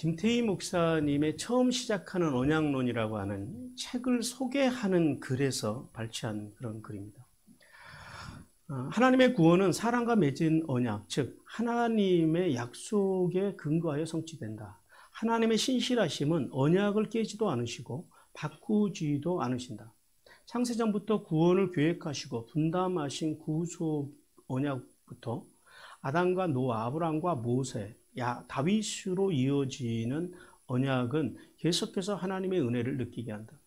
김태희 목사님의 처음 시작하는 언약론이라고 하는 책을 소개하는 글에서 발췌한 그런 글입니다. 하나님의 구원은 사랑과 맺은 언약, 즉 하나님의 약속에 근거하여 성취된다. 하나님의 신실하심은 언약을 깨지도 않으시고 바꾸지도 않으신다. 창세전부터 구원을 계획하시고 분담하신 구속 언약부터 아담과 노아, 아브라함과 모세, 다윗으로 이어지는 언약은 계속해서 하나님의 은혜를 느끼게 한다.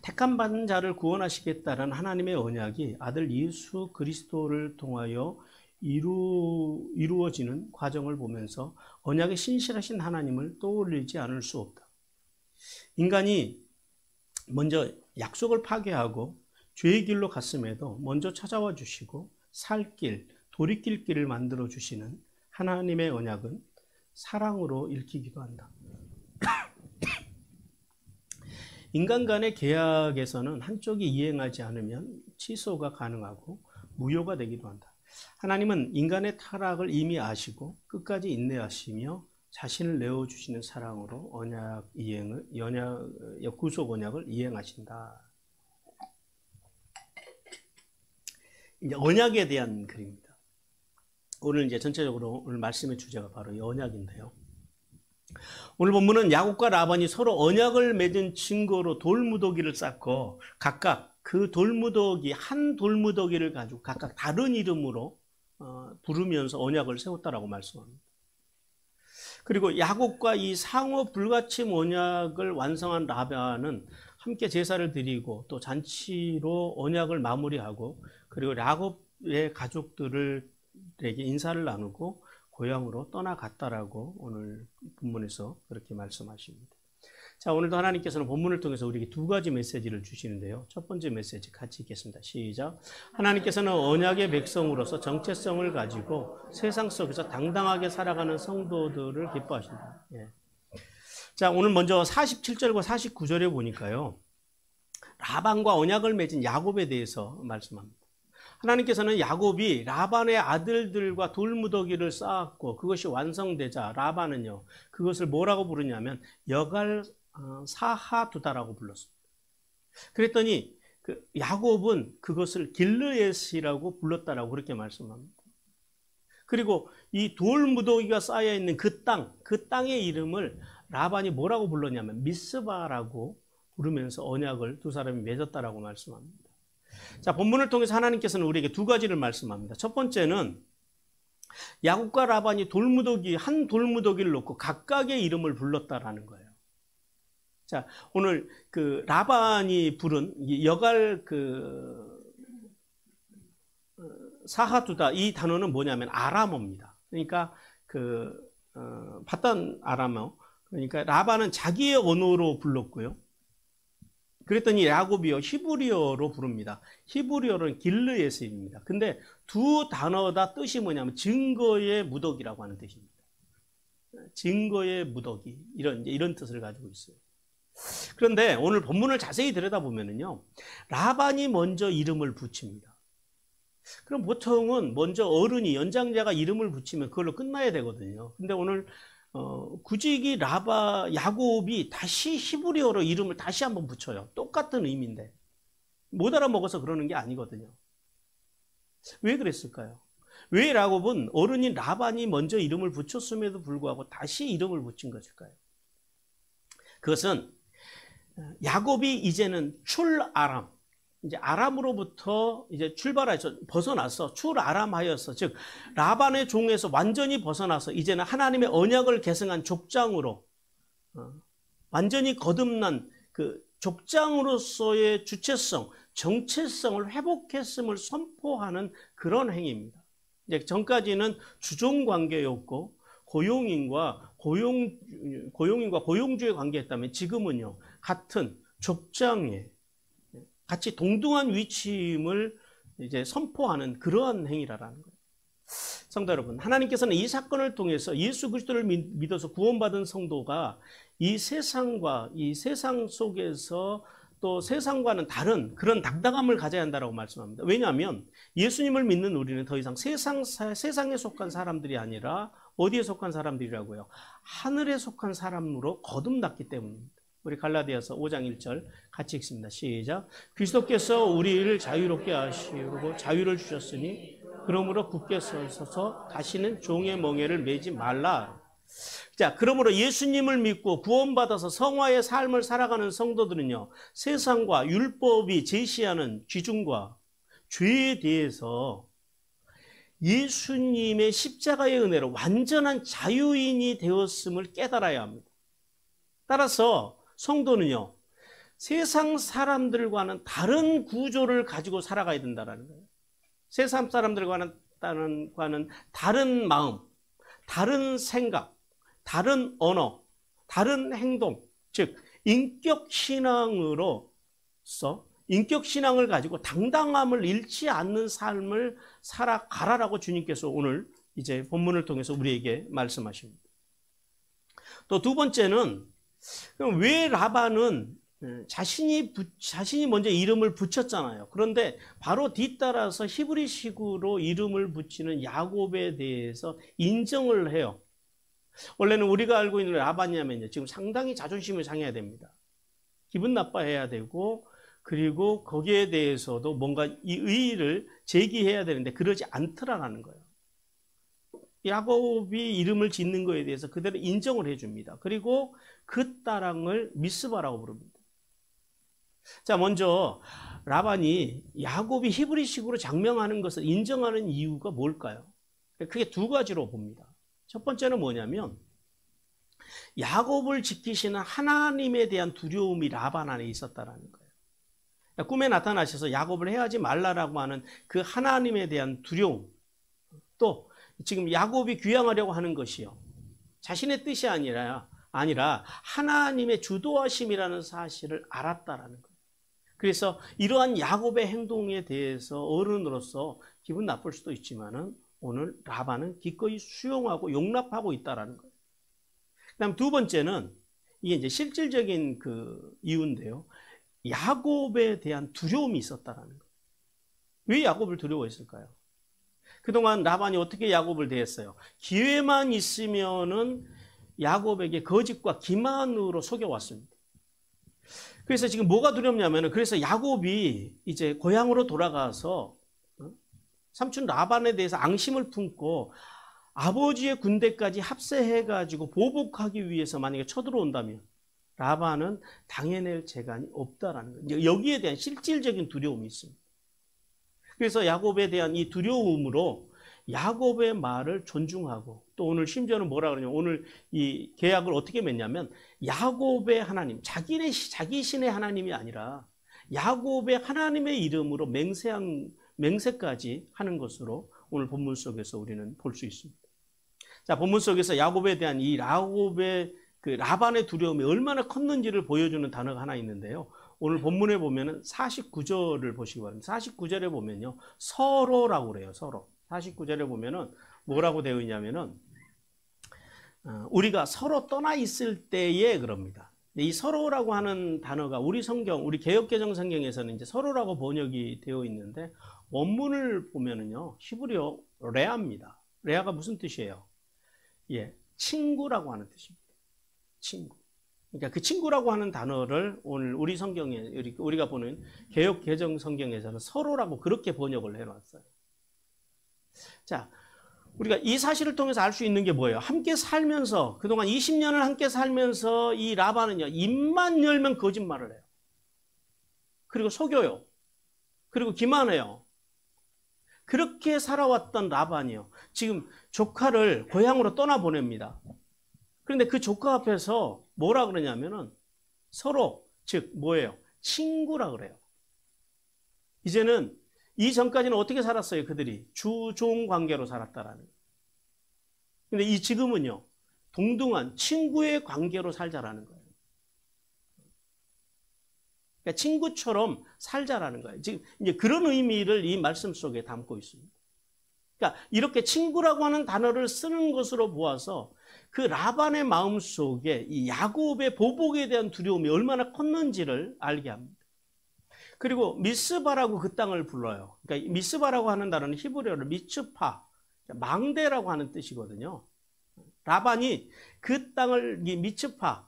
택함 받은 자를 구원하시겠다는 하나님의 언약이 아들 예수 그리스도를 통하여 이루어지는 과정을 보면서 언약의 신실하신 하나님을 떠올리지 않을 수 없다. 인간이 먼저 약속을 파괴하고 죄의 길로 갔음에도 먼저 찾아와 주시고 살 길, 돌이킬 길을 만들어 주시는 하나님의 언약은 사랑으로 읽히기도 한다. 인간 간의 계약에서는 한쪽이 이행하지 않으면 취소가 가능하고 무효가 되기도 한다. 하나님은 인간의 타락을 이미 아시고 끝까지 인내하시며 자신을 내어주시는 사랑으로 구속 언약을 이행하신다. 이제 언약에 대한 글입니다. 오늘 이제 전체적으로 오늘 말씀의 주제가 바로 이 언약인데요. 오늘 본문은 야곱과 라반이 서로 언약을 맺은 증거로 돌무더기를 쌓고 각각 그 돌무더기, 한 돌무더기를 가지고 각각 다른 이름으로 부르면서 언약을 세웠다라고 말씀합니다. 그리고 야곱과 이 상호 불가침 언약을 완성한 라반은 함께 제사를 드리고 또 잔치로 언약을 마무리하고 그리고 야곱의 가족들에게 인사를 나누고 고향으로 떠나갔다라고 오늘 본문에서 그렇게 말씀하십니다. 자, 오늘도 하나님께서는 본문을 통해서 우리에게 두 가지 메시지를 주시는데요. 첫 번째 메시지 같이 읽겠습니다. 시작. 하나님께서는 언약의 백성으로서 정체성을 가지고 세상 속에서 당당하게 살아가는 성도들을 기뻐하신다. 예. 자, 오늘 먼저 47절과 49절에 보니까요. 라반과 언약을 맺은 야곱에 대해서 말씀합니다. 하나님께서는 야곱이 라반의 아들들과 돌무더기를 쌓았고 그것이 완성되자 라반은요 그것을 뭐라고 부르냐면 여갈 사하두다라고 불렀습니다. 그랬더니 야곱은 그것을 길르엣이라고 불렀다라고 그렇게 말씀합니다. 그리고 이 돌무더기가 쌓여 있는 그 땅의 이름을 라반이 뭐라고 불렀냐면 미스바라고 부르면서 언약을 두 사람이 맺었다라고 말씀합니다. 자, 본문을 통해서 하나님께서는 우리에게 두 가지를 말씀합니다. 첫 번째는 야곱과 라반이 한 돌무더기를 놓고 각각의 이름을 불렀다라는 거예요. 자, 오늘 라반이 부른 여갈 사하두다 이 단어는 뭐냐면 아람어입니다. 그러니까 바단 아람어. 그러니까 라반은 자기의 언어로 불렀고요. 그랬더니 야곱이요 히브리어로 부릅니다. 히브리어는 길르에스입니다. 근데 두 단어 다 뜻이 뭐냐면 증거의 무더기라고 하는 뜻입니다. 증거의 무더기 이런 뜻을 가지고 있어요. 그런데 오늘 본문을 자세히 들여다보면요, 라반이 먼저 이름을 붙입니다. 그럼 보통은 먼저 어른이 연장자가 이름을 붙이면 그걸로 끝나야 되거든요. 근데 오늘 굳이 야곱이 다시 히브리어로 이름을 다시 한번 붙여요. 똑같은 의미인데 못 알아먹어서 그러는 게 아니거든요. 왜 그랬을까요? 왜 야곱은 어른인 라반이 먼저 이름을 붙였음에도 불구하고 다시 이름을 붙인 것일까요? 그것은 야곱이 이제는 출아람, 이제 아람으로부터 이제 출발해서 벗어나서 출아람하여서 즉 라반의 종에서 완전히 벗어나서 이제는 하나님의 언약을 계승한 족장으로 완전히 거듭난 그 족장으로서의 주체성, 정체성을 회복했음을 선포하는 그런 행위입니다. 이제 전까지는 주종 관계였고 고용인과 고용주의 관계였다면 지금은요 같은 족장에 같이 동등한 위치임을 이제 선포하는 그러한 행위라는 거예요. 성도 여러분, 하나님께서는 이 사건을 통해서 예수 그리스도를 믿어서 구원받은 성도가 이 세상과 이 세상 속에서 또 세상과는 다른 그런 당당함을 가져야 한다고 말씀합니다. 왜냐하면 예수님을 믿는 우리는 더 이상 세상에 속한 사람들이 아니라 어디에 속한 사람들이라고요? 하늘에 속한 사람으로 거듭났기 때문입니다. 우리 갈라디아서 5장 1절 같이 읽습니다. 시작. 그리스도께서 우리를 자유롭게 하시고 자유를 주셨으니 그러므로 굳게 서서 다시는 종의 멍에를 매지 말라. 자, 그러므로 예수님을 믿고 구원받아서 성화의 삶을 살아가는 성도들은요, 세상과 율법이 제시하는 기준과 죄에 대해서 예수님의 십자가의 은혜로 완전한 자유인이 되었음을 깨달아야 합니다. 따라서 성도는요, 세상 사람들과는 다른 구조를 가지고 살아가야 된다는 거예요. 세상 사람들과는 다른 마음, 다른 생각, 다른 언어, 다른 행동, 즉 인격신앙을 가지고 당당함을 잃지 않는 삶을 살아가라라고 주님께서 오늘 이제 본문을 통해서 우리에게 말씀하십니다. 또 두 번째는, 그럼 왜 라반은 자신이 먼저 이름을 붙였잖아요. 그런데 바로 뒤따라서 히브리식으로 이름을 붙이는 야곱에 대해서 인정을 해요. 원래는 우리가 알고 있는 라반이냐면요, 지금 상당히 자존심을 상해야 됩니다. 기분 나빠해야 되고, 그리고 거기에 대해서도 뭔가 이 의의를 제기해야 되는데 그러지 않더라라는 거예요. 야곱이 이름을 짓는 거에 대해서 그대로 인정을 해줍니다. 그리고 그 딸을 미스바라고 부릅니다. 자, 먼저 라반이 야곱이 히브리식으로 장명하는 것을 인정하는 이유가 뭘까요? 크게 두 가지로 봅니다. 첫 번째는 뭐냐면 야곱을 지키시는 하나님에 대한 두려움이 라반 안에 있었다라는 거예요. 꿈에 나타나셔서 야곱을 해하지 말라라고 하는 그 하나님에 대한 두려움, 또 지금 야곱이 귀향하려고 하는 것이요, 자신의 뜻이 아니라 하나님의 주도하심이라는 사실을 알았다라는 거예요. 그래서 이러한 야곱의 행동에 대해서 어른으로서 기분 나쁠 수도 있지만은 오늘 라반은 기꺼이 수용하고 용납하고 있다라는 거예요. 그다음 두 번째는 이게 이제 실질적인 그 이유인데요. 야곱에 대한 두려움이 있었다라는 거예요. 왜 야곱을 두려워했을까요? 그동안 라반이 어떻게 야곱을 대했어요? 기회만 있으면은 야곱에게 거짓과 기만으로 속여왔습니다. 그래서 지금 뭐가 두렵냐면은, 그래서 야곱이 이제 고향으로 돌아가서 삼촌 라반에 대해서 앙심을 품고 아버지의 군대까지 합세해가지고 보복하기 위해서 만약에 쳐들어온다면 라반은 당해낼 재간이 없다라는 거예요. 여기에 대한 실질적인 두려움이 있습니다. 그래서 야곱에 대한 이 두려움으로 야곱의 말을 존중하고, 또 오늘 심지어는 뭐라 그러냐면, 오늘 이 계약을 어떻게 맺냐면 야곱의 하나님, 자기 신의 하나님이 아니라 야곱의 하나님의 이름으로 맹세까지 하는 것으로 오늘 본문 속에서 우리는 볼 수 있습니다. 자, 본문 속에서 야곱에 대한 이 야곱의 그 라반의 두려움이 얼마나 컸는지를 보여주는 단어가 하나 있는데요. 오늘 본문에 보면은 49절을 보시기 바랍니다. 49절에 보면요, 서로라고 그래요. 서로. 49절에 보면은 뭐라고 되어 있냐면은 우리가 서로 떠나 있을 때에 그럽니다. 이 서로라고 하는 단어가 우리 성경, 우리 개역개정 성경에서는 이제 서로라고 번역이 되어 있는데, 원문을 보면은요, 히브리어 레아입니다. 레아가 무슨 뜻이에요? 예, 친구라고 하는 뜻입니다. 친구. 그러니까 그 친구라고 하는 단어를 오늘 우리 성경에, 우리가 보는 개역개정 성경에서는 서로라고 그렇게 번역을 해놨어요. 자, 우리가 이 사실을 통해서 알 수 있는 게 뭐예요? 함께 살면서, 그동안 20년을 함께 살면서 이 라반은요, 입만 열면 거짓말을 해요. 그리고 속여요. 그리고 기만해요. 그렇게 살아왔던 라반이요, 지금 조카를 고향으로 떠나보냅니다. 그런데 그 조카 앞에서 뭐라 그러냐면은 서로, 즉 뭐예요? 친구라 그래요. 이제는 이전까지는 어떻게 살았어요? 그들이 주종 관계로 살았다라는 거예요. 근데 지금은요, 동등한 친구의 관계로 살자라는 거예요. 그러니까 친구처럼 살자라는 거예요. 지금 이제 그런 의미를 이 말씀 속에 담고 있습니다. 그러니까 이렇게 친구라고 하는 단어를 쓰는 것으로 보아서 그 라반의 마음 속에 이 야곱의 보복에 대한 두려움이 얼마나 컸는지를 알게 합니다. 그리고 미스바라고 그 땅을 불러요. 그러니까 미스바라고 하는 단어는 히브리어로 미츠파, 망대라고 하는 뜻이거든요. 라반이 그 땅을 미스바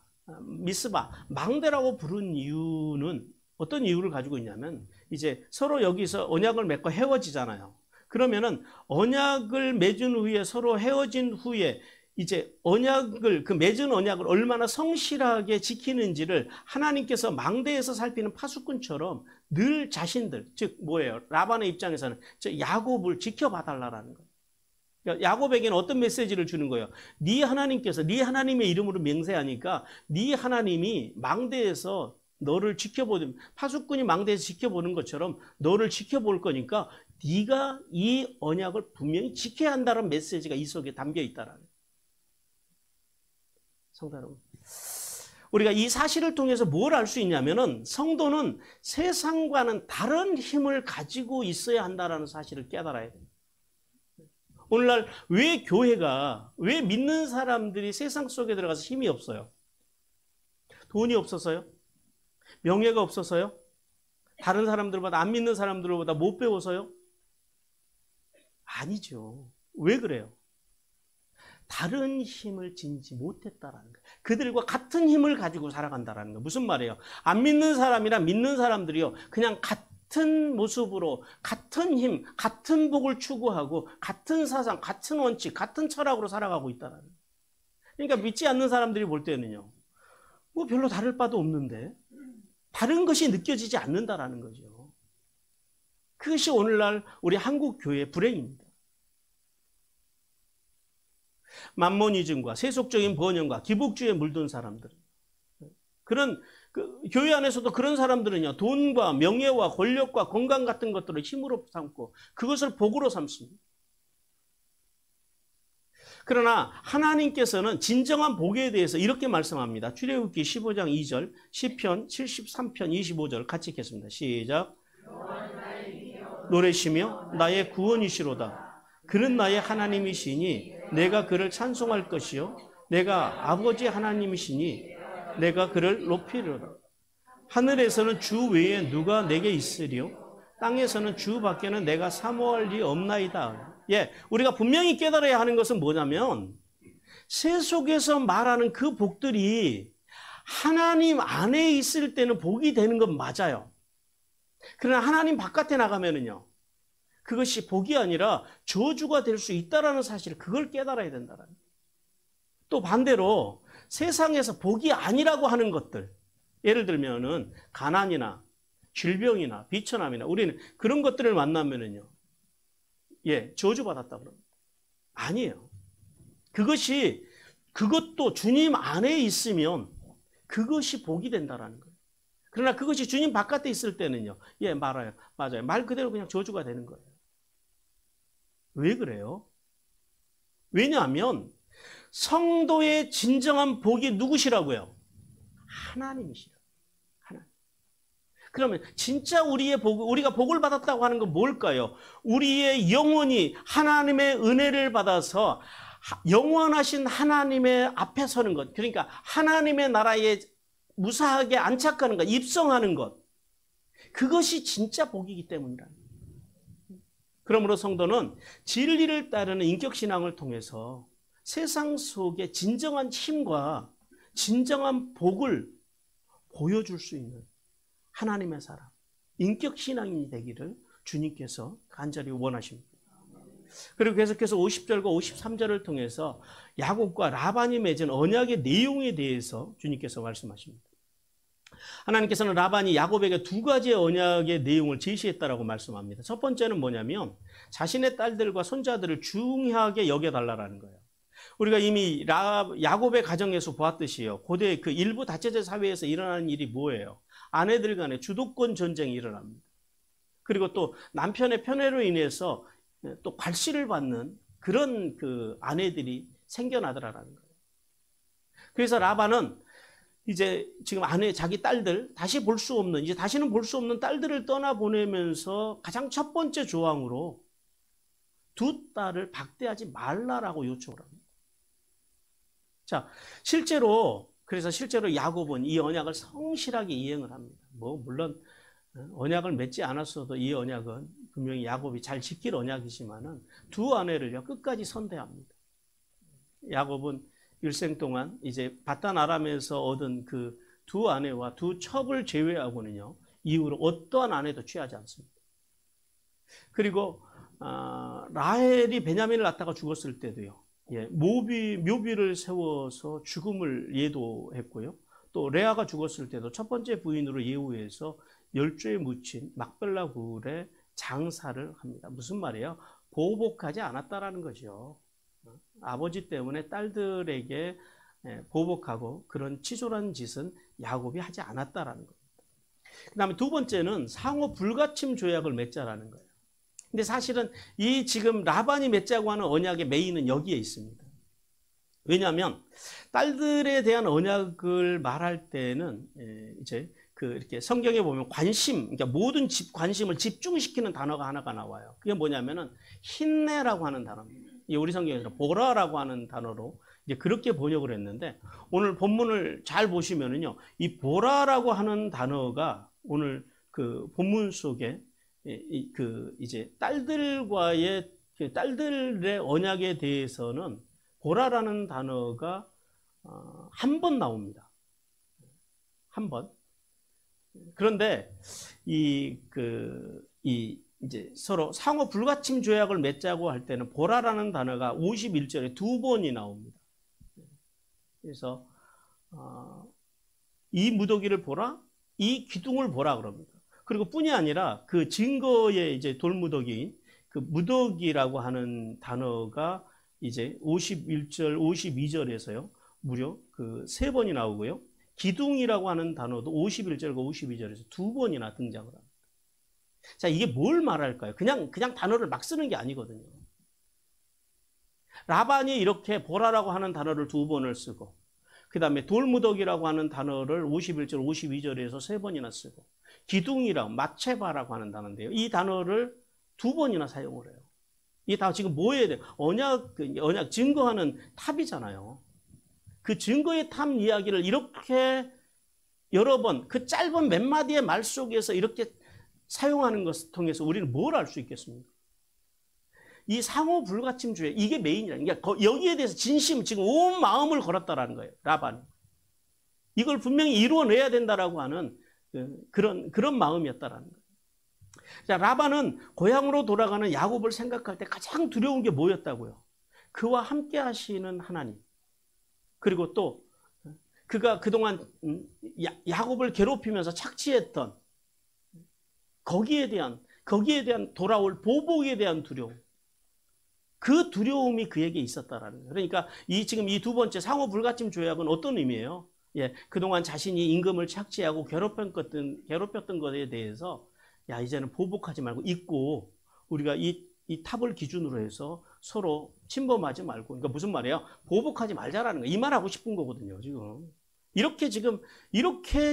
망대라고 부른 이유는 어떤 이유를 가지고 있냐면 이제 서로 여기서 언약을 맺고 헤어지잖아요. 그러면은 언약을 맺은 후에 서로 헤어진 후에 이제 그 맺은 언약을 얼마나 성실하게 지키는지를 하나님께서 망대에서 살피는 파수꾼처럼 늘 자신들, 즉 뭐예요? 라반의 입장에서는 저 야곱을 지켜봐 달라라는 거예요. 그러니까 야곱에게는 어떤 메시지를 주는 거예요? 네 하나님께서 네 하나님의 이름으로 맹세하니까 네 하나님이 망대에서 너를 지켜보는, 파수꾼이 망대에서 지켜보는 것처럼 너를 지켜볼 거니까 네가 이 언약을 분명히 지켜야 한다는 메시지가 이 속에 담겨 있다라는 거예요. 성도 여러분, 우리가 이 사실을 통해서 뭘 알 수 있냐면은 성도는 세상과는 다른 힘을 가지고 있어야 한다는 사실을 깨달아야 됩니다. 오늘날 왜 믿는 사람들이 세상 속에 들어가서 힘이 없어요? 돈이 없어서요? 명예가 없어서요? 다른 사람들보다, 안 믿는 사람들보다 못 배워서요? 아니죠. 왜 그래요? 다른 힘을 지니지 못했다라는 거예요. 그들과 같은 힘을 가지고 살아간다라는 거예요. 무슨 말이에요? 안 믿는 사람이랑 믿는 사람들이요, 그냥 같은 모습으로 같은 힘, 같은 복을 추구하고 같은 사상, 같은 원칙, 같은 철학으로 살아가고 있다라는 거예요. 그러니까 믿지 않는 사람들이 볼 때는요, 뭐 별로 다를 바도 없는데 다른 것이 느껴지지 않는다라는 거죠. 그것이 오늘날 우리 한국 교회의 불행입니다. 만모니즘과 세속적인 번영과 기복주의에 물든 사람들, 교회 안에서도 그런 사람들은요, 돈과 명예와 권력과 건강 같은 것들을 힘으로 삼고 그것을 복으로 삼습니다. 그러나 하나님께서는 진정한 복에 대해서 이렇게 말씀합니다. 출애굽기 15장 2절, 시편 73편 25절 같이 읽겠습니다. 시작. 노래시며 나의 구원이시로다. 그는 나의 하나님이시니 내가 그를 찬송할 것이요 내가 아버지 하나님이시니 내가 그를 높이리로다. 하늘에서는 주 외에 누가 내게 있으리요 땅에서는 주 밖에는 내가 사모할 리 없나이다. 예, 우리가 분명히 깨달아야 하는 것은 뭐냐면 세속에서 말하는 그 복들이 하나님 안에 있을 때는 복이 되는 건 맞아요. 그러나 하나님 바깥에 나가면은요, 그것이 복이 아니라 저주가 될 수 있다라는 사실을, 그걸 깨달아야 된다라는 거예요. 또 반대로 세상에서 복이 아니라고 하는 것들, 예를 들면은 가난이나 질병이나 비천함이나, 우리는 그런 것들을 만나면은요, 예, 저주받았다 그럽니다. 아니에요. 그것도 주님 안에 있으면 그것이 복이 된다라는 거예요. 그러나 그것이 주님 바깥에 있을 때는요, 예, 맞아요. 말 그대로 그냥 저주가 되는 거예요. 왜 그래요? 왜냐하면 성도의 진정한 복이 누구시라고요? 하나님이시라고요. 하나님. 그러면 진짜 우리의 복, 우리가 복을 받았다고 하는 건 뭘까요? 우리의 영혼이 하나님의 은혜를 받아서 영원하신 하나님의 앞에 서는 것, 그러니까 하나님의 나라에 무사하게 안착하는 것, 입성하는 것, 그것이 진짜 복이기 때문이다. 그러므로 성도는 진리를 따르는 인격신앙을 통해서 세상 속에 진정한 힘과 진정한 복을 보여줄 수 있는 하나님의 사람, 인격신앙인이 되기를 주님께서 간절히 원하십니다. 그리고 계속해서 50절과 53절을 통해서 야곱과 라반이 맺은 언약의 내용에 대해서 주님께서 말씀하십니다. 하나님께서는 라반이 야곱에게 두 가지의 언약의 내용을 제시했다라고 말씀합니다. 첫 번째는 뭐냐면 자신의 딸들과 손자들을 중요하게 여겨달라는 거예요. 우리가 이미 야곱의 가정에서 보았듯이요, 고대 그 일부 다처제 사회에서 일어나는 일이 뭐예요? 아내들 간에 주도권 전쟁이 일어납니다. 그리고 또 남편의 편애로 인해서 또 괄시를 받는 그런 그 아내들이 생겨나더라라는 거예요. 그래서 라반은 이제 지금 자기 딸들, 이제 다시는 볼 수 없는 딸들을 떠나보내면서 가장 첫 번째 조항으로 두 딸을 박대하지 말라라고 요청을 합니다. 자, 실제로 야곱은 이 언약을 성실하게 이행을 합니다. 물론 언약을 맺지 않았어도 이 언약은 분명히 야곱이 잘 지킬 언약이지만은 두 아내를요, 끝까지 선대합니다. 야곱은 일생 동안 이제 바단 아람에서 얻은 그 두 아내와 두 첩을 제외하고는요, 이후로 어떠한 아내도 취하지 않습니다. 그리고 라헬이 베냐민을 낳다가 죽었을 때도요, 예, 묘비를 세워서 죽음을 예도했고요. 또 레아가 죽었을 때도 첫 번째 부인으로 예우해서 열조에 묻힌 막벨라 굴에 장사를 합니다. 무슨 말이에요? 보복하지 않았다라는 거죠. 아버지 때문에 딸들에게 보복하고 그런 치졸한 짓은 야곱이 하지 않았다라는 겁니다. 그 다음에 두 번째는 상호 불가침 조약을 맺자라는 거예요. 근데 사실은 이 지금 라반이 맺자고 하는 언약의 메인은 여기에 있습니다. 왜냐하면 딸들에 대한 언약을 말할 때는 이제 이렇게 성경에 보면 관심, 그러니까 모든 관심을 집중시키는 단어가 하나가 나와요. 그게 뭐냐면은 힌내라고 하는 단어입니다. 우리 성경에서 보라라고 하는 단어로 이제 그렇게 번역을 했는데, 오늘 본문을 잘 보시면은요, 이 보라라고 하는 단어가 오늘 그 본문 속에 이제 딸들의 언약에 대해서는 보라라는 단어가 한 번 나옵니다. 한 번. 그런데 이제 서로 상호 불가침 조약을 맺자고 할 때는 보라라는 단어가 51절에 두 번이 나옵니다. 그래서 이 무더기를 보라, 이 기둥을 보라 그럽니다. 그리고 뿐이 아니라 그 증거의 이제 돌무더기인 그 무더기라고 하는 단어가 이제 51절, 52절에서요, 무려 그 세 번이 나오고요. 기둥이라고 하는 단어도 51절과 52절에서 두 번이나 등장을 합니다. 자, 이게 뭘 말할까요? 그냥 단어를 막 쓰는 게 아니거든요. 라반이 이렇게 보라라고 하는 단어를 두 번을 쓰고, 그 다음에 돌무더기라고 하는 단어를 51절, 52절에서 세 번이나 쓰고, 기둥이라고, 마체바라고 하는 단어인데요, 이 단어를 두 번이나 사용을 해요. 이게 다 지금 뭐에 대해 언약 증거하는 탑이잖아요. 그 증거의 탑 이야기를 이렇게 여러 번, 그 짧은 몇 마디의 말 속에서 이렇게 사용하는 것을 통해서 우리는 뭘 알 수 있겠습니까? 이 상호 불가침주의, 이게 메인이라는, 그러니까 여기에 대해서 진심, 지금 온 마음을 걸었다라는 거예요, 라반이. 이걸 분명히 이루어내야 된다라고 하는 그런 마음이었다라는 거예요. 자, 라반은 고향으로 돌아가는 야곱을 생각할 때 가장 두려운 게 뭐였다고요? 그와 함께 하시는 하나님. 그리고 또 그가 그동안 야곱을 괴롭히면서 착취했던 거기에 대한 돌아올 보복에 대한 두려움. 그 두려움이 그에게 있었다라는 거예요. 그러니까 지금 이 두 번째 상호 불가침 조약은 어떤 의미예요? 예, 그동안 자신이 임금을 착취하고 괴롭혔던 것에 대해서, 야, 이제는 보복하지 말고 잊고 우리가 이 탑을 기준으로 해서 서로 침범하지 말고, 그러니까 무슨 말이에요? 보복하지 말자라는 거예요. 이 말하고 싶은 거거든요, 지금. 이렇게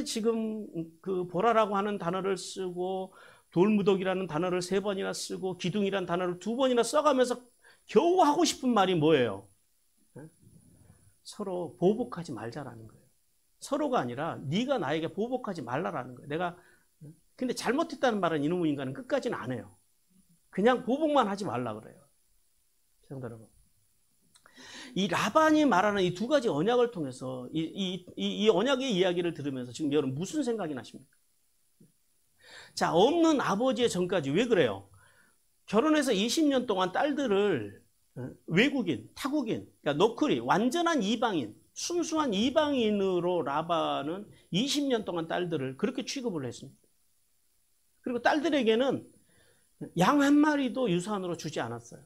지금 그 보라라고 하는 단어를 쓰고, 돌무더기라는 단어를 세 번이나 쓰고, 기둥이라는 단어를 두 번이나 써가면서 겨우 하고 싶은 말이 뭐예요? 서로 보복하지 말자라는 거예요. 서로가 아니라 네가 나에게 보복하지 말라라는 거예요. 근데 잘못했다는 말은 이놈의 인간은 끝까지는 안 해요. 그냥 보복만 하지 말라 그래요. 성도 여러분, 이 라반이 말하는 이 두 가지 언약을 통해서 이 언약의 이야기를 들으면서 지금 여러분 무슨 생각이 나십니까? 자, 없는 아버지의 전까지 왜 그래요? 결혼해서 20년 동안 딸들을 외국인, 타국인, 그러니까 너클이 완전한 이방인, 순수한 이방인으로 라반은 20년 동안 딸들을 그렇게 취급을 했습니다. 그리고 딸들에게는 양 한 마리도 유산으로 주지 않았어요.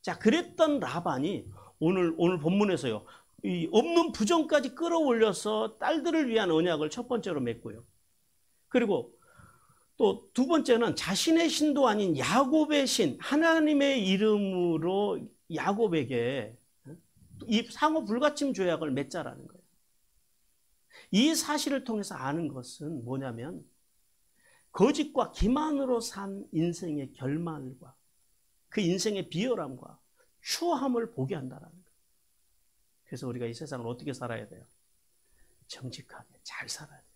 자, 그랬던 라반이 오늘 본문에서요, 이 없는 부정까지 끌어올려서 딸들을 위한 언약을 첫 번째로 맺고요. 그리고 또 두 번째는 자신의 신도 아닌 야곱의 신, 하나님의 이름으로 야곱에게 이 상호 불가침 조약을 맺자라는 거예요. 이 사실을 통해서 아는 것은 뭐냐면, 거짓과 기만으로 산 인생의 결말과 그 인생의 비열함과 추함을 보게 한다는 거예요. 그래서 우리가 이 세상을 어떻게 살아야 돼요? 정직하게 잘 살아야 돼요.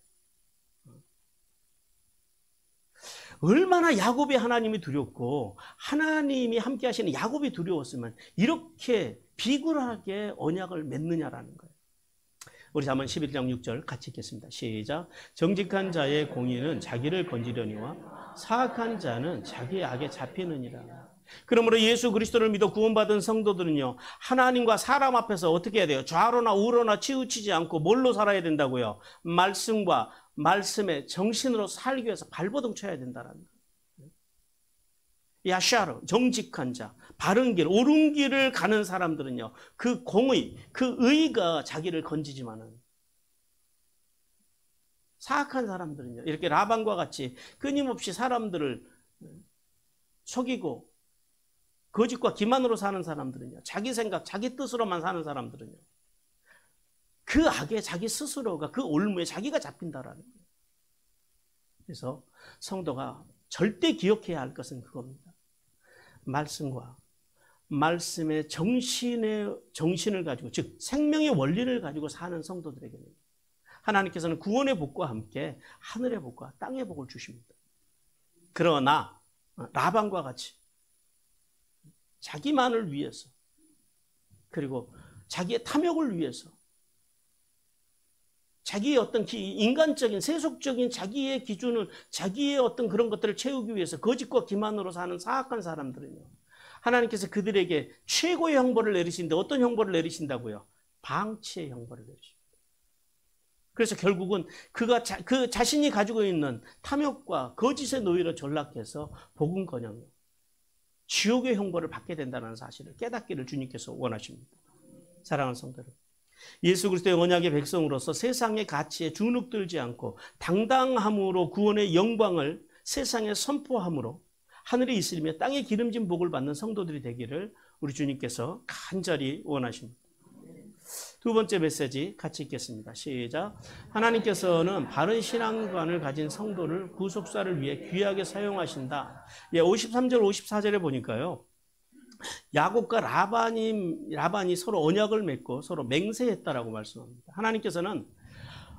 얼마나 야곱의 하나님이 두렵고 하나님이 함께 하시는 야곱이 두려웠으면 이렇게 비굴하게 언약을 맺느냐라는 거예요. 우리 잠언 11장 6절 같이 읽겠습니다. 시작. 정직한 자의 공의는 자기를 건지려니와 사악한 자는 자기의 악에 잡히느니라. 그러므로 예수 그리스도를 믿어 구원받은 성도들은요, 하나님과 사람 앞에서 어떻게 해야 돼요? 좌로나 우로나 치우치지 않고 뭘로 살아야 된다고요? 말씀과 말씀의 정신으로 살기 위해서 발버둥 쳐야 된다는 거예요. 야샤르, 정직한 자, 바른 길, 옳은 길을 가는 사람들은요, 그 공의, 그 의가 자기를 건지지만은, 사악한 사람들은요, 이렇게 라반과 같이 끊임없이 사람들을 속이고 거짓과 기만으로 사는 사람들은요, 자기 생각, 자기 뜻으로만 사는 사람들은요, 그 악에 자기 스스로가, 그 올무에 자기가 잡힌다라는 거예요. 그래서 성도가 절대 기억해야 할 것은 그겁니다. 말씀과 말씀의 정신을 가지고, 즉 생명의 원리를 가지고 사는 성도들에게는 하나님께서는 구원의 복과 함께 하늘의 복과 땅의 복을 주십니다. 그러나 라반과 같이 자기만을 위해서, 그리고 자기의 탐욕을 위해서, 자기의 어떤 인간적인 세속적인 자기의 기준을, 자기의 어떤 그런 것들을 채우기 위해서 거짓과 기만으로 사는 사악한 사람들은요, 하나님께서 그들에게 최고의 형벌을 내리시는데 어떤 형벌을 내리신다고요? 방치의 형벌을 내리십니다. 그래서 결국은 그 자신이 가지고 있는 탐욕과 거짓의 노예로 전락해서 복음커녕 지옥의 형벌을 받게 된다는 사실을 깨닫기를 주님께서 원하십니다. 사랑하는 성도 여러분, 예수 그리스도의 언약의 백성으로서 세상의 가치에 주눅들지 않고 당당함으로 구원의 영광을 세상에 선포함으로 하늘에 있으며 땅에 기름진 복을 받는 성도들이 되기를 우리 주님께서 간절히 원하십니다. 두 번째 메시지 같이 읽겠습니다. 시작. 하나님께서는 바른 신앙관을 가진 성도를 구속사를 위해 귀하게 사용하신다. 53절 54절에 보니까요, 야곱과 라반이 서로 언약을 맺고 서로 맹세했다라고 말씀합니다. 하나님께서는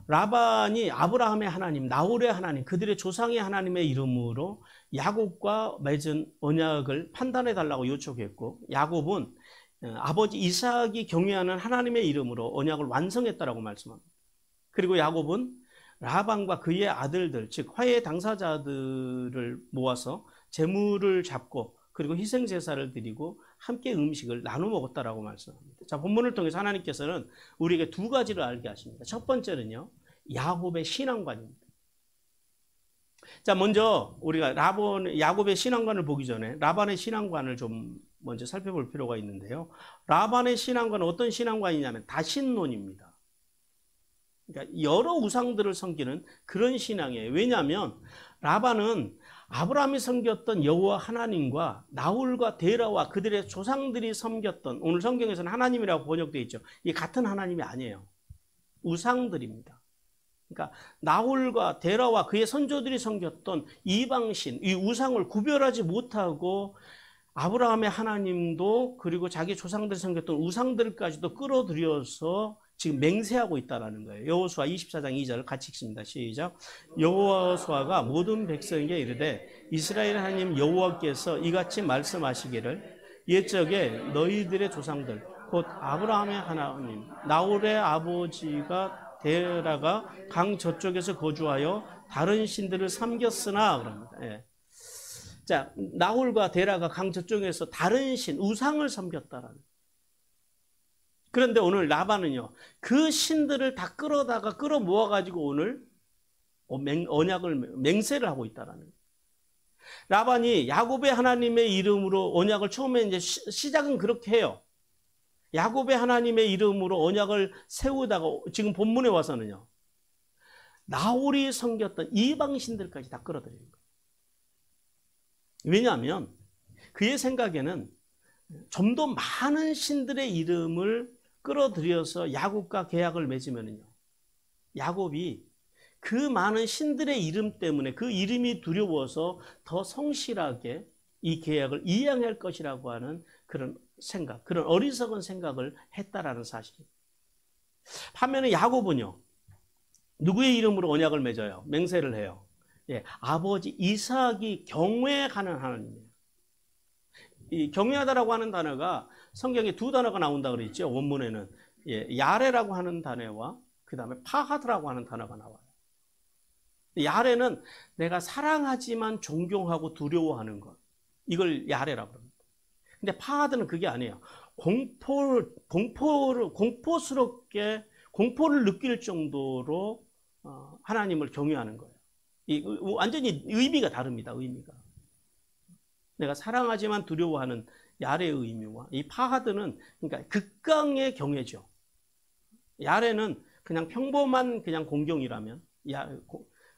라반이 아브라함의 하나님, 나홀의 하나님, 그들의 조상의 하나님의 이름으로 야곱과 맺은 언약을 판단해 달라고 요청했고, 야곱은 아버지 이삭이 경외하는 하나님의 이름으로 언약을 완성했다라고 말씀합니다. 그리고 야곱은 라반과 그의 아들들, 즉 화해 당사자들을 모아서 제물을 잡고 그리고 희생제사를 드리고 함께 음식을 나눠 먹었다라고 말씀합니다. 자, 본문을 통해서 하나님께서는 우리에게 두 가지를 알게 하십니다. 첫 번째는요, 야곱의 신앙관입니다. 자, 먼저 우리가 야곱의 신앙관을 보기 전에 라반의 신앙관을 좀 먼저 살펴볼 필요가 있는데요. 라반의 신앙관은 어떤 신앙관이냐면 다신론입니다. 그러니까 여러 우상들을 섬기는 그런 신앙이에요. 왜냐하면 라반은 아브라함이 섬겼던 여호와 하나님과 나홀과 데라와 그들의 조상들이 섬겼던, 오늘 성경에서는 하나님이라고 번역되어 있죠. 이게 같은 하나님이 아니에요. 우상들입니다. 그러니까 나홀과 데라와 그의 선조들이 섬겼던 이방신, 이 우상을 구별하지 못하고 아브라함의 하나님도 그리고 자기 조상들이 섬겼던 우상들까지도 끌어들여서 지금 맹세하고 있다는 거예요. 여호수아 24장 2절 같이 읽습니다. 시작. 여호수아가 모든 백성에게 이르되 이스라엘 하나님 여호와께서 이같이 말씀하시기를 옛적에 너희들의 조상들 곧 아브라함의 하나님 나홀의 아버지가 데라가 강 저쪽에서 거주하여 다른 신들을 섬겼으나 그럽니다. 예. 자, 나홀과 데라가 강 저쪽에서 다른 신, 우상을 섬겼다라는. 그런데 오늘 라반은요, 그 신들을 다 끌어 모아가지고 오늘 언약을 맹세를 하고 있다라는. 라반이 야곱의 하나님의 이름으로 언약을 처음에 이제 시작은 그렇게 해요. 야곱의 하나님의 이름으로 언약을 세우다가 지금 본문에 와서는요, 나홀이 섬겼던 이방신들까지 다 끌어들이는 거예요. 왜냐하면 그의 생각에는 좀 더 많은 신들의 이름을 끌어들여서 야곱과 계약을 맺으면요, 야곱이 그 많은 신들의 이름 때문에 그 이름이 두려워서 더 성실하게 이 계약을 이행할 것이라고 하는 그런 생각, 그런 어리석은 생각을 했다라는 사실입니다. 반면에 야곱은요, 누구의 이름으로 언약을 맺어요? 맹세를 해요. 예, 아버지 이삭이 경외하는 하나님이에요. 이 경외하다라고 하는 단어가 성경에 두 단어가 나온다 그랬죠. 원문에는 야레라고 하는 단어와 그 다음에 파하드라고 하는 단어가 나와요. 야레는 내가 사랑하지만 존경하고 두려워하는 것. 이걸 야레라고 합니다. 근데 파하드는 그게 아니에요. 공포스럽게 공포를 느낄 정도로 하나님을 경외하는 거예요. 완전히 의미가 다릅니다. 의미가. 내가 사랑하지만 두려워하는 야레의 의미와 이 파하드는 그러니까 극강의 경외죠. 야레는 그냥 평범한 그냥 공경이라면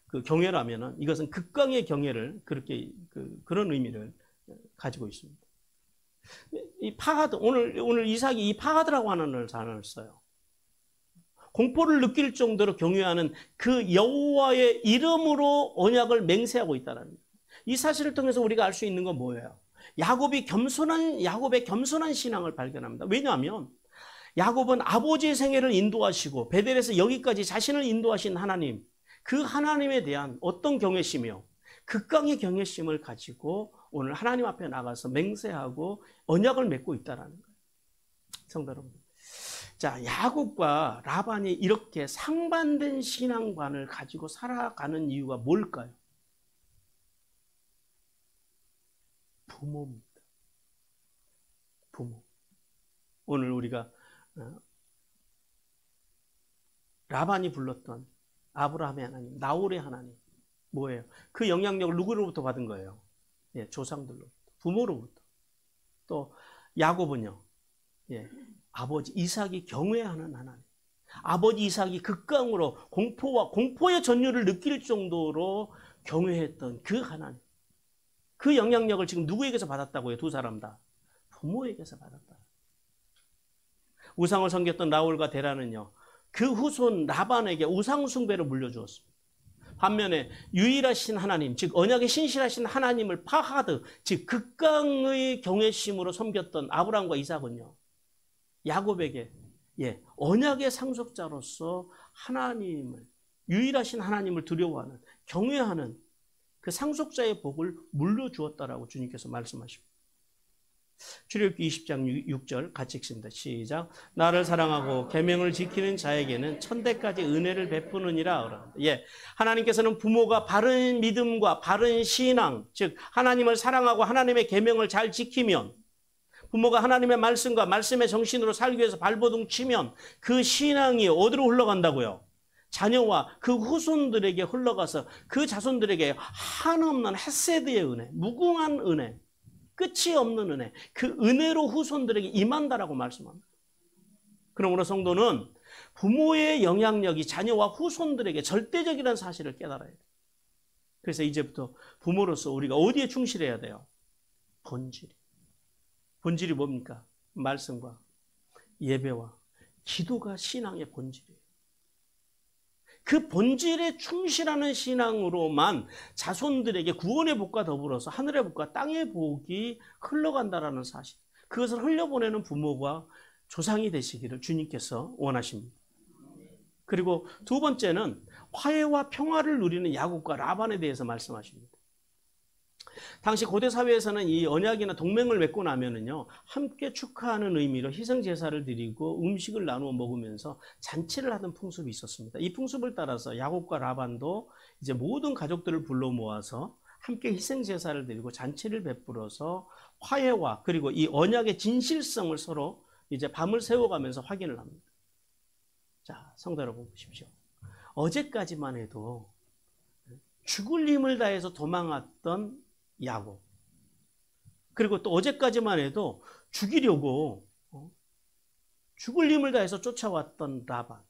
그 경외라면은 이것은 극강의 경외를 그렇게 그런 의미를 가지고 있습니다. 이 파하드 오늘 이삭이 이 파하드라고 하는 단어를 써요. 공포를 느낄 정도로 경외하는 그 여호와의 이름으로 언약을 맹세하고 있다는 거예요. 이 사실을 통해서 우리가 알 수 있는 건 뭐예요? 야곱의 겸손한 신앙을 발견합니다. 왜냐하면 야곱은 아버지의 생애를 인도하시고 베델에서 여기까지 자신을 인도하신 하나님, 그 하나님에 대한 어떤 경외심이요? 극강의 경외심을 가지고 오늘 하나님 앞에 나가서 맹세하고 언약을 맺고 있다는 거예요. 성도 여러분. 자, 야곱과 라반이 이렇게 상반된 신앙관을 가지고 살아가는 이유가 뭘까요? 부모입니다. 부모. 오늘 우리가 라반이 불렀던 아브라함의 하나님, 나홀의 하나님 뭐예요? 그 영향력을 누구로부터 받은 거예요? 조상들로부터, 부모로부터. 또 야곱은요, 아버지 이삭이 경외하는 하나님. 아버지 이삭이 극강으로 공포의 전율을 느낄 정도로 경외했던 그 하나님. 그 영향력을 지금 누구에게서 받았다고요? 두 사람 다. 부모에게서 받았다. 우상을 섬겼던 라울과 데라는요, 그 후손 라반에게 우상 숭배를 물려주었습니다. 반면에 유일하신 하나님, 즉 언약에 신실하신 하나님을 파하드, 즉 극강의 경외심으로 섬겼던 아브라함과 이삭은요, 야곱에게 언약의 상속자로서 하나님을, 유일하신 하나님을 두려워하는, 경외하는 그 상속자의 복을 물려주었다라고 주님께서 말씀하십니다. 출애굽기 20장 6절 같이 읽습니다. 시작. 나를 사랑하고 계명을 지키는 자에게는 천대까지 은혜를 베푸느니라. 하나님께서는 부모가 바른 믿음과 바른 신앙, 즉 하나님을 사랑하고 하나님의 계명을 잘 지키면, 부모가 하나님의 말씀과 말씀의 정신으로 살기 위해서 발버둥 치면 그 신앙이 어디로 흘러간다고요? 자녀와 그 후손들에게 흘러가서 그 자손들에게 한없는 헤세드의 은혜, 무궁한 은혜, 끝이 없는 은혜, 그 은혜로 후손들에게 임한다라고 말씀합니다. 그러므로 성도는 부모의 영향력이 자녀와 후손들에게 절대적이라는 사실을 깨달아야 돼요. 그래서 이제부터 부모로서 우리가 어디에 충실해야 돼요? 본질이 뭡니까? 말씀과 예배와 기도가 신앙의 본질이에요. 그 본질에 충실하는 신앙으로만 자손들에게 구원의 복과 더불어서 하늘의 복과 땅의 복이 흘러간다라는 사실, 그것을 흘려보내는 부모가 조상이 되시기를 주님께서 원하십니다. 그리고 두 번째는 화해와 평화를 누리는 야곱과 라반에 대해서 말씀하십니다. 당시 고대 사회에서는 이 언약이나 동맹을 맺고 나면은요, 함께 축하하는 의미로 희생 제사를 드리고 음식을 나누어 먹으면서 잔치를 하던 풍습이 있었습니다. 이 풍습을 따라서 야곱과 라반도 이제 모든 가족들을 불러 모아서 함께 희생 제사를 드리고 잔치를 베풀어서 화해와 그리고 이 언약의 진실성을 서로 이제 밤을 새워가면서 확인을 합니다. 자, 성도 여러분 보십시오. 어제까지만 해도 죽을 힘을 다해서 도망왔던 야곱, 그리고 또 어제까지만 해도 죽이려고 죽을 힘을 다해서 쫓아왔던 라반.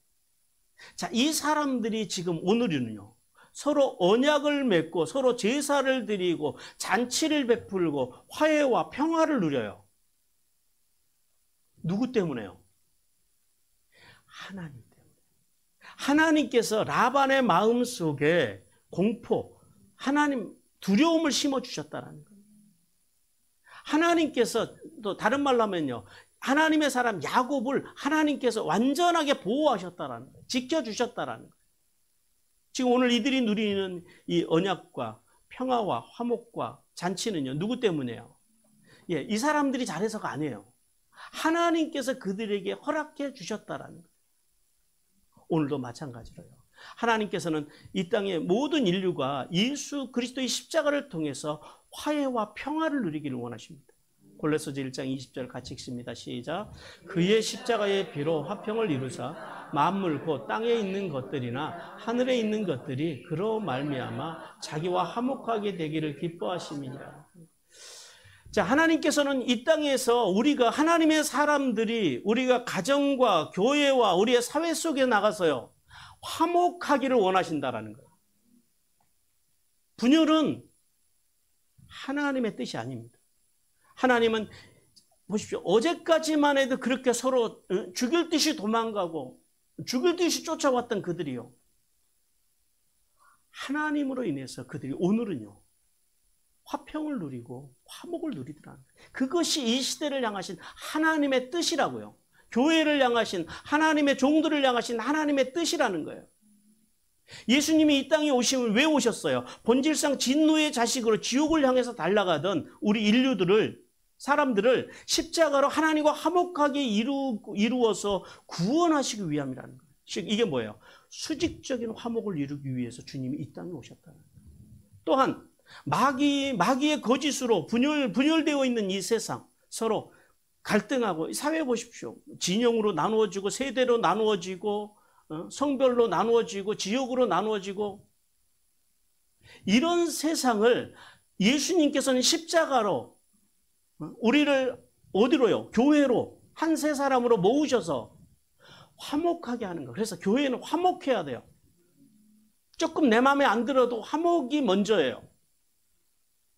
자, 이 사람들이 지금 오늘은요, 서로 언약을 맺고 서로 제사를 드리고 잔치를 베풀고 화해와 평화를 누려요. 누구 때문에요? 하나님 때문에. 하나님께서 라반의 마음속에 공포, 하나님 두려움을 심어주셨다는 거예요. 하나님께서, 또 다른 말로 하면요, 하나님의 사람 야곱을 하나님께서 완전하게 보호하셨다는 거예요. 지켜주셨다는 거예요. 지금 오늘 이들이 누리는 이 언약과 평화와 화목과 잔치는요, 누구 때문이에요? 예, 이 사람들이 잘해서가 아니에요. 하나님께서 그들에게 허락해 주셨다라는 거예요. 오늘도 마찬가지로요. 하나님께서는 이 땅의 모든 인류가 예수 그리스도의 십자가를 통해서 화해와 평화를 누리기를 원하십니다. 골로새서 1장 20절 같이 읽습니다. 시작. 그의 십자가의 피로 화평을 이루사 만물 곧 땅에 있는 것들이나 하늘에 있는 것들이 그로 말미암아 자기와 화목하게 되기를 기뻐하심이니라. 자, 하나님께서는 이 땅에서 우리가 하나님의 사람들이 우리가 가정과 교회와 우리의 사회 속에 나가서요 화목하기를 원하신다라는 거예요. 분열은 하나님의 뜻이 아닙니다. 하나님은 보십시오. 어제까지만 해도 그렇게 서로 죽일 듯이 도망가고 죽일 듯이 쫓아왔던 그들이요. 하나님으로 인해서 그들이 오늘은요. 화평을 누리고 화목을 누리더라는 거예요. 그것이 이 시대를 향하신 하나님의 뜻이라고요. 교회를 향하신 하나님의 종들을 향하신 하나님의 뜻이라는 거예요. 예수님이 이 땅에 오시면 왜 오셨어요? 본질상 진노의 자식으로 지옥을 향해서 달려가던 우리 인류들을 사람들을 십자가로 하나님과 화목하게 이루어서 구원하시기 위함이라는 거예요. 즉 이게 뭐예요? 수직적인 화목을 이루기 위해서 주님이 이 땅에 오셨다는 거예요. 또한 마귀의 거짓으로 분열되어 있는 이 세상 서로 갈등하고 사회 보십시오. 진영으로 나누어지고 세대로 나누어지고 성별로 나누어지고 지역으로 나누어지고 이런 세상을 예수님께서는 십자가로 우리를 어디로요? 교회로 한 세 사람으로 모으셔서 화목하게 하는 거예요. 그래서 교회는 화목해야 돼요. 조금 내 마음에 안 들어도 화목이 먼저예요.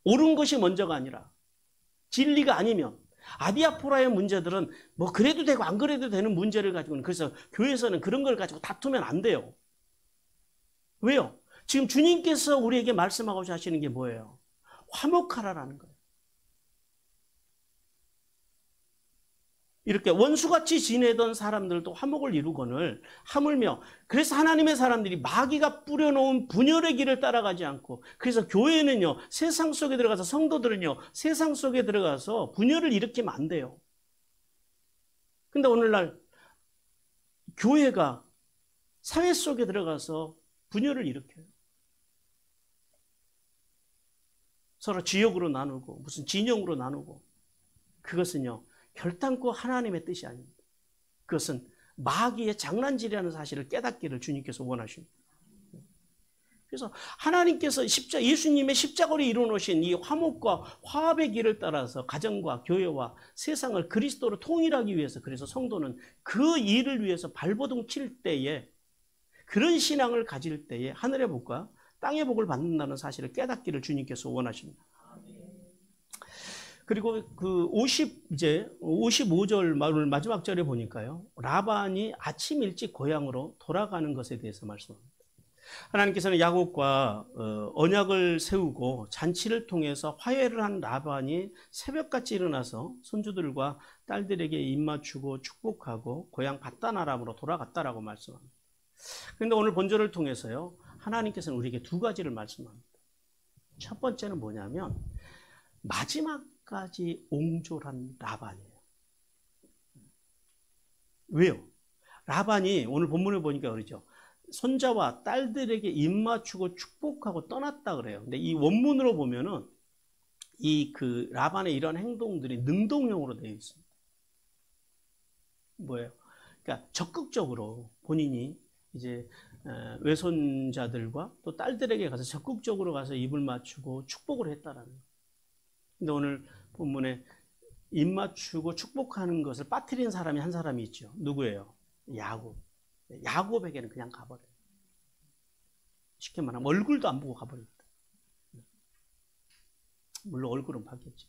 옳은 것이 먼저가 아니라 진리가 아니면 아디아포라의 문제들은 뭐 그래도 되고 안 그래도 되는 문제를 가지고는 그래서 교회에서는 그런 걸 가지고 다투면 안 돼요. 왜요? 지금 주님께서 우리에게 말씀하고자 하시는 게 뭐예요? 화목하라라는 거예요. 이렇게 원수같이 지내던 사람들도 화목을 이루거늘 하물며 그래서 하나님의 사람들이 마귀가 뿌려놓은 분열의 길을 따라가지 않고 그래서 교회는요 세상 속에 들어가서 성도들은요 세상 속에 들어가서 분열을 일으키면 안 돼요. 근데 오늘날 교회가 사회 속에 들어가서 분열을 일으켜요. 서로 지역으로 나누고 무슨 진영으로 나누고 그것은요 결단코 하나님의 뜻이 아닙니다. 그것은 마귀의 장난질이라는 사실을 깨닫기를 주님께서 원하십니다. 그래서 하나님께서 예수님의 십자가로 이루어놓으신 이 화목과 화합의 길을 따라서 가정과 교회와 세상을 그리스도로 통일하기 위해서 그래서 성도는 그 일을 위해서 발버둥 칠 때에 그런 신앙을 가질 때에 하늘의 복과 땅의 복을 받는다는 사실을 깨닫기를 주님께서 원하십니다. 그리고 그 55절 마지막 절에 보니까요. 라반이 아침 일찍 고향으로 돌아가는 것에 대해서 말씀합니다. 하나님께서는 야곱과 언약을 세우고 잔치를 통해서 화해를 한 라반이 새벽같이 일어나서 손주들과 딸들에게 입맞추고 축복하고 고향 밧단 아람으로 돌아갔다라고 말씀합니다. 그런데 오늘 본절을 통해서요. 하나님께서는 우리에게 두 가지를 말씀합니다. 첫 번째는 뭐냐면 마지막까지 옹졸한 라반이에요. 왜요? 라반이 오늘 본문을 보니까 그러죠. 손자와 딸들에게 입맞추고 축복하고 떠났다 그래요. 근데 이 원문으로 보면은 그 라반의 이런 행동들이 능동형으로 되어 있습니다. 뭐예요? 그러니까 적극적으로 본인이 이제 외손자들과 또 딸들에게 가서 적극적으로 가서 입을 맞추고 축복을 했다라는 거예요. 근데 오늘 본문에 입 맞추고 축복하는 것을 빠뜨린 사람이 한 사람이 있죠. 누구예요? 야곱. 야곱에게는 그냥 가버려요. 쉽게 말하면 얼굴도 안 보고 가버립니다. 물론 얼굴은 바뀌었죠.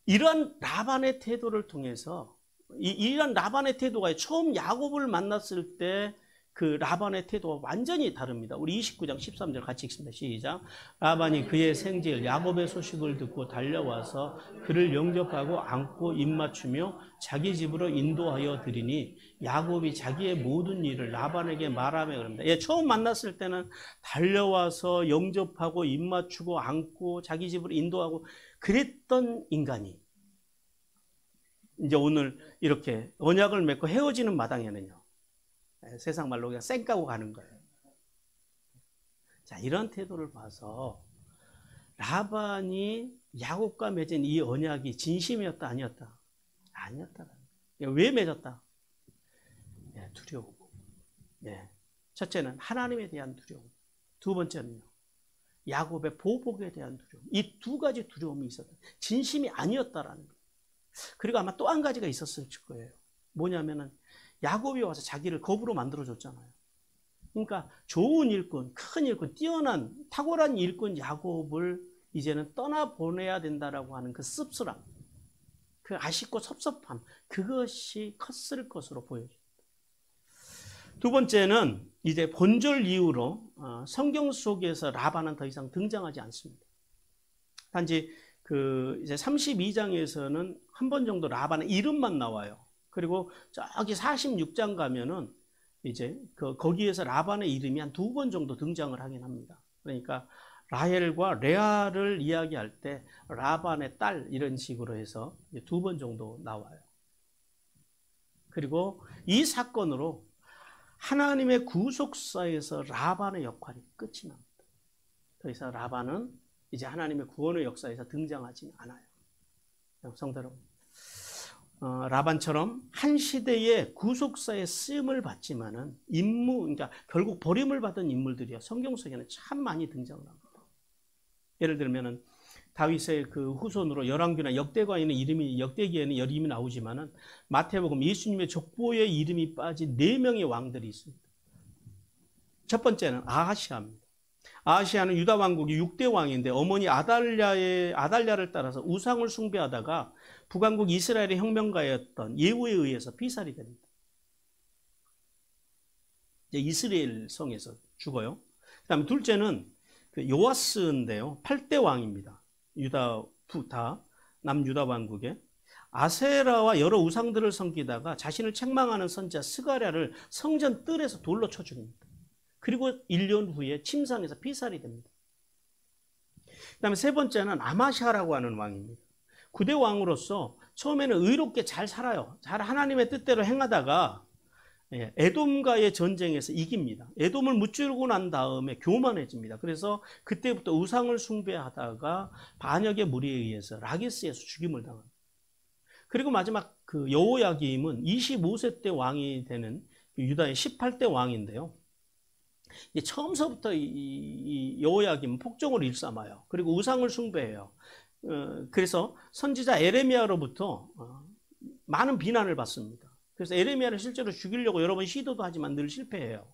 이런 라반의 태도를 통해서 이런 라반의 태도가 처음 야곱을 만났을 때 그 라반의 태도가 완전히 다릅니다. 우리 29장 13절 같이 읽습니다. 시작. 라반이 그의 생질 야곱의 소식을 듣고 달려와서 그를 영접하고 안고 입맞추며 자기 집으로 인도하여 드리니 야곱이 자기의 모든 일을 라반에게 말하며 그럽니다. 처음 만났을 때는 달려와서 영접하고 입맞추고 안고 자기 집으로 인도하고 그랬던 인간이 이제 오늘 이렇게 언약을 맺고 헤어지는 마당에는요, 세상 말로 그냥 쌩 까고 가는 거예요. 자, 이런 태도를 봐서 라반이 야곱과 맺은 이 언약이 진심이었다, 아니었다? 아니었다. 왜 맺었다? 두려움. 첫째는 하나님에 대한 두려움. 두 번째는요, 야곱의 보복에 대한 두려움. 이 두 가지 두려움이 있었다. 진심이 아니었다라는 거예요. 그리고 아마 또 한 가지가 있었을 거예요. 뭐냐면은 야곱이 와서 자기를 겁으로 만들어줬잖아요. 그러니까 좋은 일꾼, 큰 일꾼, 뛰어난 탁월한 일꾼 야곱을 이제는 떠나보내야 된다라고 하는 그 씁쓸함, 그 아쉽고 섭섭함, 그것이 컸을 것으로 보여집니다. 두 번째는 이제 본절 이후로 성경 속에서 라반은 더 이상 등장하지 않습니다. 단지 이제 32장에서는 한 번 정도 라반의 이름만 나와요. 그리고 저기 46장 가면은 이제 거기에서 라반의 이름이 한 두 번 정도 등장을 하긴 합니다. 그러니까 라헬과 레아를 이야기할 때 라반의 딸 이런 식으로 해서 두 번 정도 나와요. 그리고 이 사건으로 하나님의 구속사에서 라반의 역할이 끝이 납니다. 더 이상 라반은 이제 하나님의 구원의 역사에서 등장하지 않아요. 성도 여러분, 라반처럼 한 시대의 구속사의 쓰임을 받지만은 그러니까 결국 버림을 받은 인물들이요, 성경 속에는 참 많이 등장을 합니다. 예를 들면은 다윗의 그 후손으로 열왕기나 역대기에는 이름이 나오지만은 마태복음 예수님의 족보에 이름이 빠진 4명의 왕들이 있습니다. 첫 번째는 아하시아입니다. 아하시아는 유다 왕국의 6대 왕인데 어머니 아달랴를 따라서 우상을 숭배하다가 북왕국 이스라엘의 혁명가였던 예후에 의해서 피살이 됩니다. 이제 이스라엘 성에서 죽어요. 그다음에 둘째는 요아스인데요, 8대 왕입니다. 유다 남유다 왕국에 아세라와 여러 우상들을 섬기다가 자신을 책망하는 선지자 스가랴를 성전 뜰에서 돌로 쳐 죽입니다. 그리고 1년 후에 침상에서 피살이 됩니다. 그다음에 세 번째는 아마샤라고 하는 왕입니다. 9대 왕으로서 처음에는 의롭게 잘 살아요. 잘 하나님의 뜻대로 행하다가 에돔과의 전쟁에서 이깁니다. 에돔을 무찌르고 난 다음에 교만해집니다. 그래서 그때부터 우상을 숭배하다가 반역의 무리에 의해서 라기스에서 죽임을 당합니다. 그리고 마지막 여호야김은 25세 때 왕이 되는 유다의 18대 왕인데요. 처음서부터 이 여호야김은 폭정을 일삼아요. 그리고 우상을 숭배해요. 그래서 선지자 에레미야로부터 많은 비난을 받습니다. 그래서 에레미야를 실제로 죽이려고 여러 번 시도도 하지만 늘 실패해요.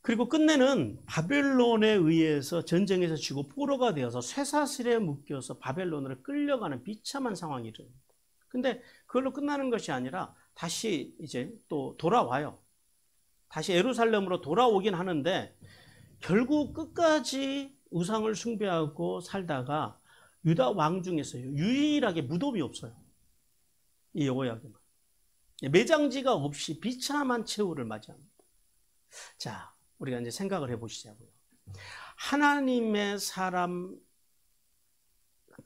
그리고 끝내는 바벨론에 의해서 전쟁에서 지고 포로가 되어서 쇠사슬에 묶여서 바벨론으로 끌려가는 비참한 상황이 일어납니다. 근데 그걸로 끝나는 것이 아니라 다시 이제 또 돌아와요. 다시 예루살렘으로 돌아오긴 하는데 결국 끝까지 우상을 숭배하고 살다가 유다 왕 중에서요, 유일하게 무덤이 없어요. 이 여호야김은 매장지가 없이 비참한 최후를 맞이합니다. 자, 우리가 이제 생각을 해보시자고요. 하나님의 사람,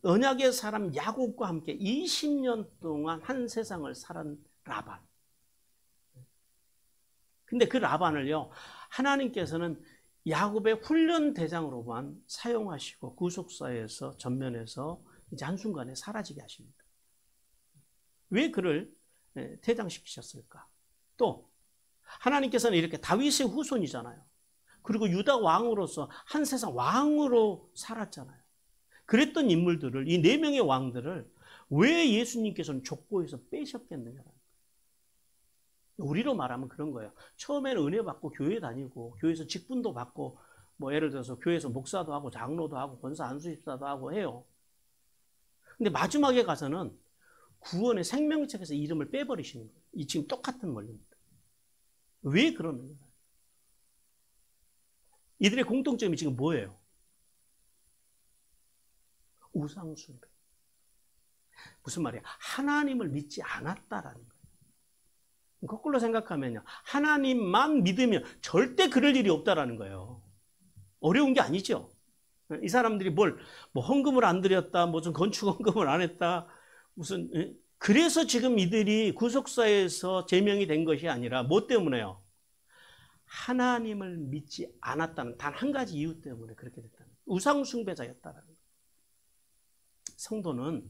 언약의 사람 야곱과 함께 20년 동안 한 세상을 살은 라반. 근데 그 라반을요, 하나님께서는 야곱의 훈련 대장으로만 사용하시고 구속사에서 전면에서 이제 한순간에 사라지게 하십니다. 왜 그를 퇴장시키셨을까? 또 하나님께서는 이렇게 다윗의 후손이잖아요. 그리고 유다 왕으로서 한 세상 왕으로 살았잖아요. 그랬던 인물들을, 이 4명의 왕들을 왜 예수님께서는 족보에서 빼셨겠느냐? 우리로 말하면 그런 거예요. 처음에는 은혜 받고 교회 다니고 교회에서 직분도 받고 뭐 예를 들어서 교회에서 목사도 하고 장로도 하고 권사 안수집사도 하고 해요. 근데 마지막에 가서는 구원의 생명책에서 이름을 빼버리시는 거예요. 이 지금 똑같은 원리입니다. 왜 그러느냐? 이들의 공통점이 지금 뭐예요? 우상숭배. 무슨 말이야? 하나님을 믿지 않았다라는 거예요. 거꾸로 생각하면요, 하나님만 믿으면 절대 그럴 일이 없다라는 거예요. 어려운 게 아니죠. 이 사람들이 뭐 헌금을 안 드렸다, 무슨 건축 헌금을 안 했다, 무슨, 그래서 지금 이들이 구속사에서 제명이 된 것이 아니라 뭐 때문에요? 하나님을 믿지 않았다는 단 한 가지 이유 때문에 그렇게 됐다는 거예요. 우상숭배자였다는 거예요. 성도는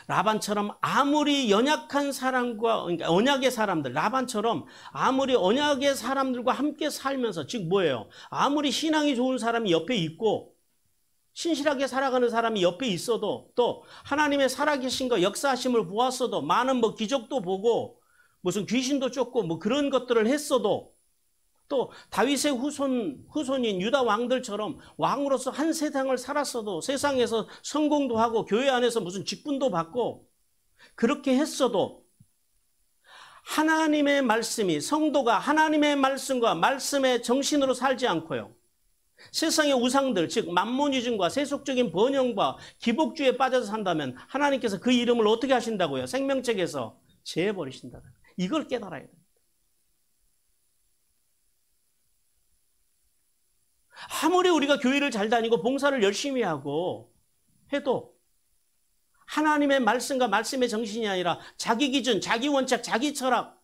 라반처럼 아무리 연약한 사람과, 그러니까 언약의 사람들, 라반처럼 아무리 언약의 사람들과 함께 살면서, 즉 뭐예요? 아무리 신앙이 좋은 사람이 옆에 있고 신실하게 살아가는 사람이 옆에 있어도, 또 하나님의 살아계신 거 역사하심을 보았어도, 많은 뭐 기적도 보고 무슨 귀신도 쫓고 뭐 그런 것들을 했어도, 또 다윗의 후손인 유다 왕들처럼 왕으로서 한 세상을 살았어도, 세상에서 성공도 하고 교회 안에서 무슨 직분도 받고 그렇게 했어도, 하나님의 말씀이, 성도가 하나님의 말씀과 말씀의 정신으로 살지 않고요, 세상의 우상들, 즉 만모니즘과 세속적인 번영과 기복주의에 빠져서 산다면 하나님께서 그 이름을 어떻게 하신다고요? 생명책에서 제해버리신다. 이걸 깨달아야 됩니다. 아무리 우리가 교회를 잘 다니고 봉사를 열심히 하고 해도 하나님의 말씀과 말씀의 정신이 아니라 자기 기준, 자기 원칙, 자기 철학,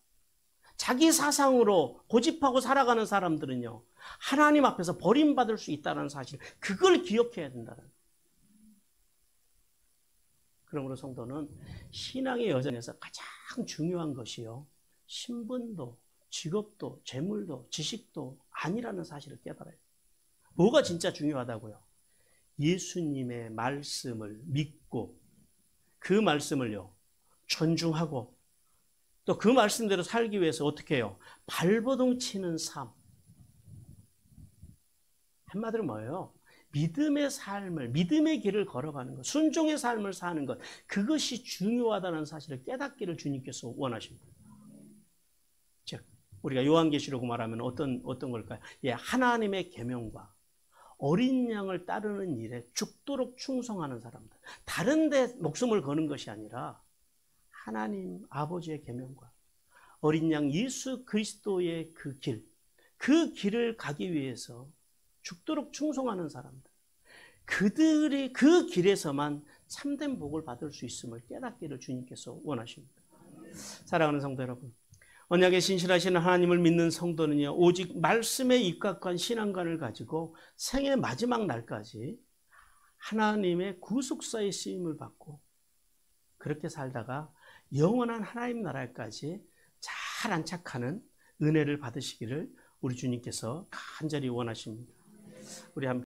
자기 사상으로 고집하고 살아가는 사람들은요, 하나님 앞에서 버림받을 수 있다는 사실, 그걸 기억해야 된다는 거예요. 그러므로 성도는 신앙의 여정에서 가장 중요한 것이요, 신분도, 직업도, 재물도, 지식도 아니라는 사실을 깨달아야 돼요. 뭐가 진짜 중요하다고요? 예수님의 말씀을 믿고 그 말씀을요, 존중하고 또 그 말씀대로 살기 위해서 어떻게 해요? 발버둥 치는 삶. 한마디로 뭐예요? 믿음의 삶을, 믿음의 길을 걸어가는 것, 순종의 삶을 사는 것, 그것이 중요하다는 사실을 깨닫기를 주님께서 원하십니다. 즉, 우리가 요한계시록 말하면 어떤 걸까요? 예, 하나님의 계명과 어린 양을 따르는 일에 죽도록 충성하는 사람들. 다른 데 목숨을 거는 것이 아니라 하나님 아버지의 계명과 어린 양 예수 그리스도의 그 길을 가기 위해서 죽도록 충성하는 사람들. 그들이 그 길에서만 참된 복을 받을 수 있음을 깨닫기를 주님께서 원하십니다. 사랑하는 성도 여러분, 언약에 신실하시는 하나님을 믿는 성도는요, 오직 말씀에 입각한 신앙관을 가지고 생의 마지막 날까지 하나님의 구속사의 쓰임을 받고 그렇게 살다가 영원한 하나님 나라까지 잘 안착하는 은혜를 받으시기를 우리 주님께서 간절히 원하십니다. 우리 함께